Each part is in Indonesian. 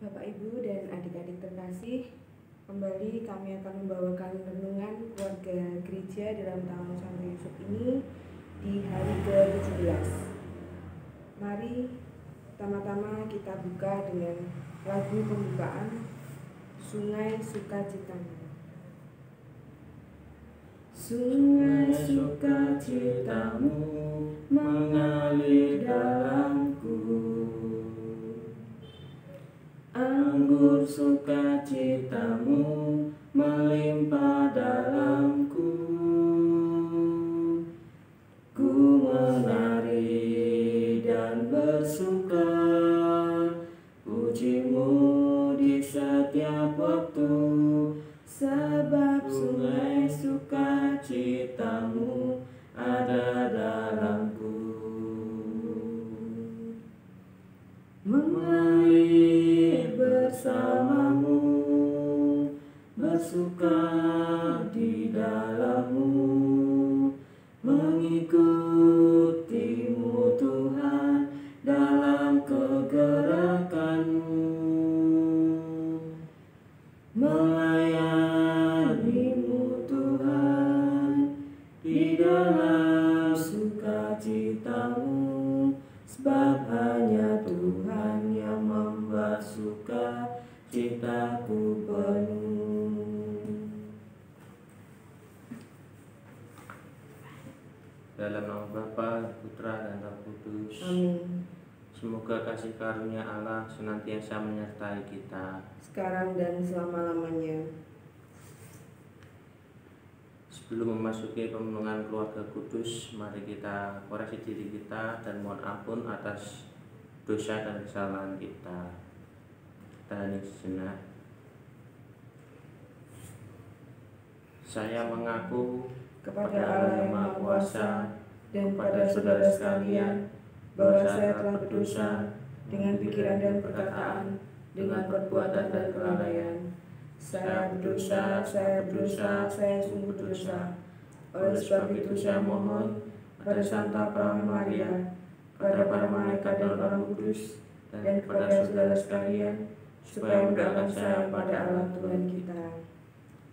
Bapak, Ibu, dan adik-adik terkasih, kembali kami akan membawakan renungan keluarga gereja dalam tahun Santo Yusuf ini di hari ke-17. Mari pertama-tama kita buka dengan lagu pembukaan Sungai Sukacitamu. Sungai sukacitamu mengalir dalamku, anggur sukacitamu melimpah dalamku. Ku menari dan bersuka, pujimu di setiap waktu, sebab sungai sukacitamu ada dalamku. Mengalir bersamamu, bersuka di dalammu, mengikutimu Tuhan dalam kegerakanmu, melayanimu Tuhan di dalam sukacitamu, sebab hanya Tuhan yang membuat sukacitaku penuh. Dalam nama Bapa, Putra, dan Roh Kudus. Amin. Semoga kasih karunia Allah senantiasa menyertai kita, Sekarang dan selama-lamanya. Sebelum memasuki pemenungan keluarga kudus, mari kita koreksi diri kita dan mohon ampun atas dosa dan kesalahan kita. Kita hening sejenak. Saya mengaku Kepada Allah yang Maha Kuasa dan kepada saudara sekalian bahwa saya telah berdosa dengan pikiran dan perkataan, dengan perbuatan dan kelalaian. Saya berdosa, saya sungguh berdosa. Oleh sebab itu saya mohon kepada Santa Perawan Maria, kepada para malaikat dan orang kudus, dan kepada saudara sekalian, supaya mendoakan saya pada Allah Tuhan kita.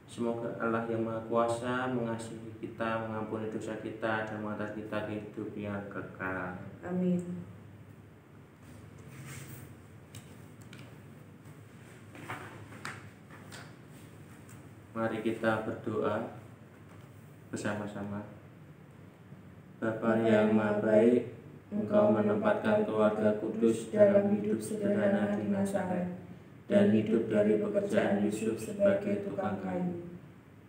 Semoga Allah yang Maha Kuasa mengasihi kita, mengampuni dosa kita, dan mengantar kita ke hidup yang kekal. Amin. Mari kita berdoa bersama-sama. Bapa yang Maha Baik, Engkau menempatkan keluarga kudus dalam hidup sederhana di Nazaret dan hidup dari pekerjaan Yusuf sebagai tukang kayu.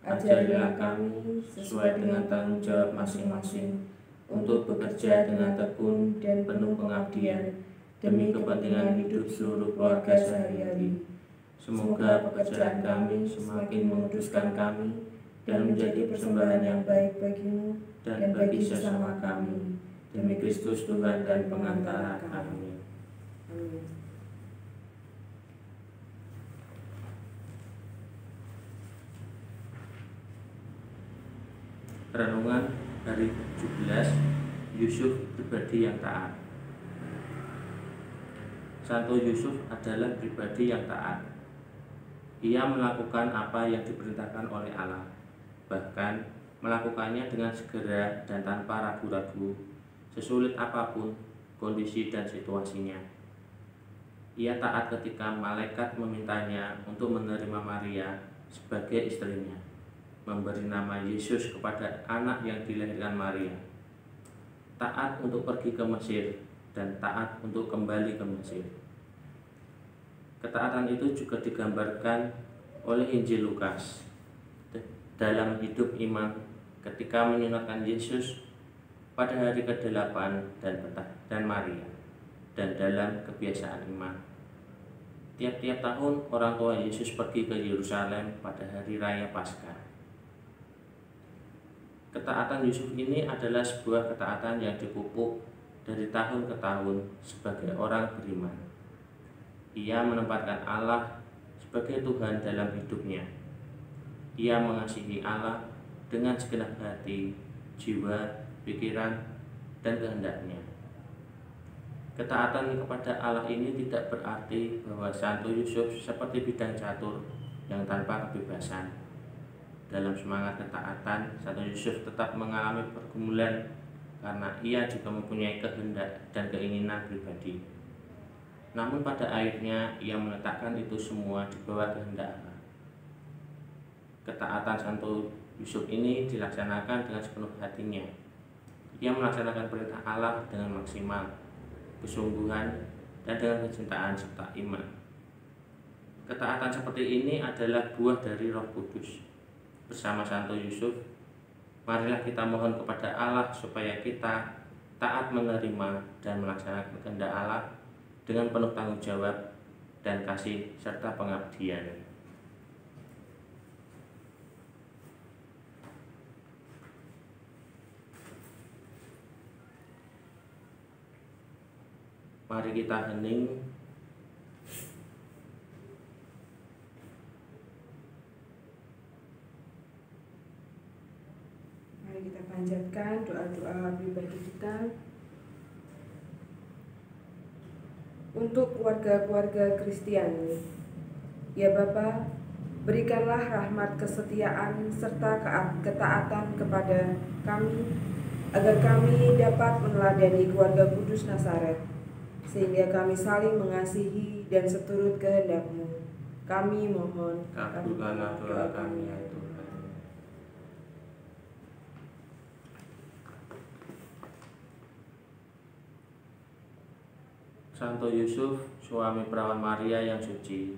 Ajarilah kami sesuai dengan tanggung jawab masing-masing untuk bekerja dengan tekun dan penuh pengabdian demi kepentingan hidup seluruh keluarga sehari-hari. Semoga pekerjaan kami semakin menguduskan kami dan menjadi persembahan yang baik bagimu dan bagi sesama kami, demi Kristus Tuhan dan pengantara kami. Amin. Renungan hari 17, Yusuf pribadi yang taat. Santo Yusuf adalah pribadi yang taat. Ia melakukan apa yang diperintahkan oleh Allah, bahkan melakukannya dengan segera dan tanpa ragu-ragu, sesulit apapun kondisi dan situasinya. Ia taat ketika malaikat memintanya untuk menerima Maria sebagai istrinya, memberi nama Yesus kepada anak yang dilahirkan Maria, taat untuk pergi ke Mesir, dan taat untuk kembali ke Mesir. Ketaatan itu juga digambarkan oleh Injil Lukas dalam hidup iman ketika menyunatkan Yesus pada hari ke-8 dan Maria, dan dalam kebiasaan iman. Tiap-tiap tahun orang tua Yesus pergi ke Yerusalem pada hari raya Paskah. Ketaatan Yusuf ini adalah sebuah ketaatan yang dipupuk dari tahun ke tahun sebagai orang beriman. Ia menempatkan Allah sebagai Tuhan dalam hidupnya. Ia mengasihi Allah dengan segenap hati, jiwa, pikiran, dan kehendaknya. Ketaatan kepada Allah ini tidak berarti bahwa Santo Yusuf seperti bidang catur yang tanpa kebebasan. Dalam semangat ketaatan, Santo Yusuf tetap mengalami pergumulan karena ia juga mempunyai kehendak dan keinginan pribadi. Namun pada akhirnya ia meletakkan itu semua di bawah kehendak Allah. Ketaatan Santo Yusuf ini dilaksanakan dengan sepenuh hatinya. Ia melaksanakan perintah Allah dengan maksimal, kesungguhan, dan dengan kecintaan serta iman. Ketaatan seperti ini adalah buah dari Roh Kudus. Bersama Santo Yusuf, marilah kita mohon kepada Allah supaya kita taat menerima dan melaksanakan kehendak Allah dengan penuh tanggung jawab dan kasih serta pengabdian. Mari kita hening. Mari kita panjatkan doa-doa pribadi kita untuk keluarga-keluarga Kristiani. Ya Bapa, berikanlah rahmat kesetiaan serta ketaatan kepada kami, agar kami dapat meneladani keluarga kudus Nazaret, sehingga kami saling mengasihi dan seturut kehendak-Mu. Kami mohon, kabulkanlah doa kami ya Tuhan. Santo Yusuf, suami perawan Maria yang suci,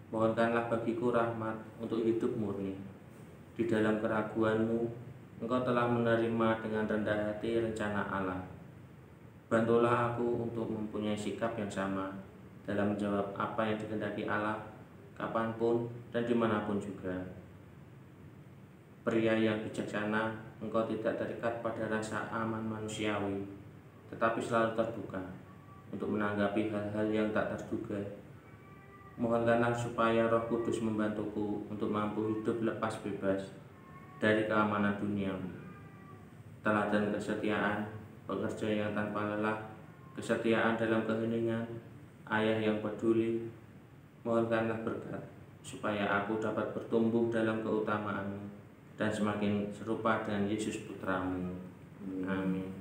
mohonkanlah bagiku rahmat untuk hidup murni. Di dalam keraguanmu, engkau telah menerima dengan rendah hati rencana Allah. Bantulah aku untuk mempunyai sikap yang sama dalam menjawab apa yang dikehendaki Allah, kapanpun dan dimanapun juga. Pria yang bijaksana, engkau tidak terikat pada rasa aman manusiawi, tetapi selalu terbuka untuk menanggapi hal-hal yang tak terduga. Mohonkanlah supaya Roh Kudus membantuku untuk mampu hidup lepas bebas dari keamanan duniawi. Teladan kesetiaan, pekerja yang tanpa lelah, kesetiaan dalam keheningan, ayah yang peduli. Mohonkanlah berkat supaya aku dapat bertumbuh dalam keutamaanmu dan semakin serupa dengan Yesus Putramu. Amin.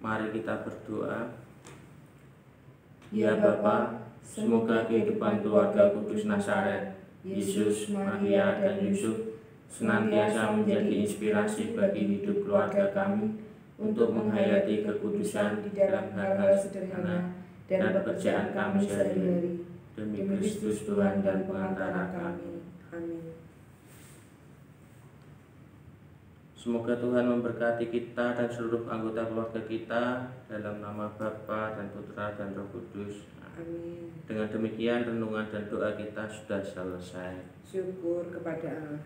Mari kita berdoa. Ya Bapa, semoga kehidupan keluarga kudus Nazaret, Yesus, Maria, dan Yusuf senantiasa menjadi inspirasi bagi hidup keluarga kami untuk menghayati kekudusan di dalam hal-hal sederhana dan pekerjaan kami sehari-hari. Demi Kristus Tuhan dan pengantara kami. Amin. Semoga Tuhan memberkati kita dan seluruh anggota keluarga kita dalam nama Bapa dan Putra dan Roh Kudus. Amin. Dengan demikian renungan dan doa kita sudah selesai. Syukur kepada Allah.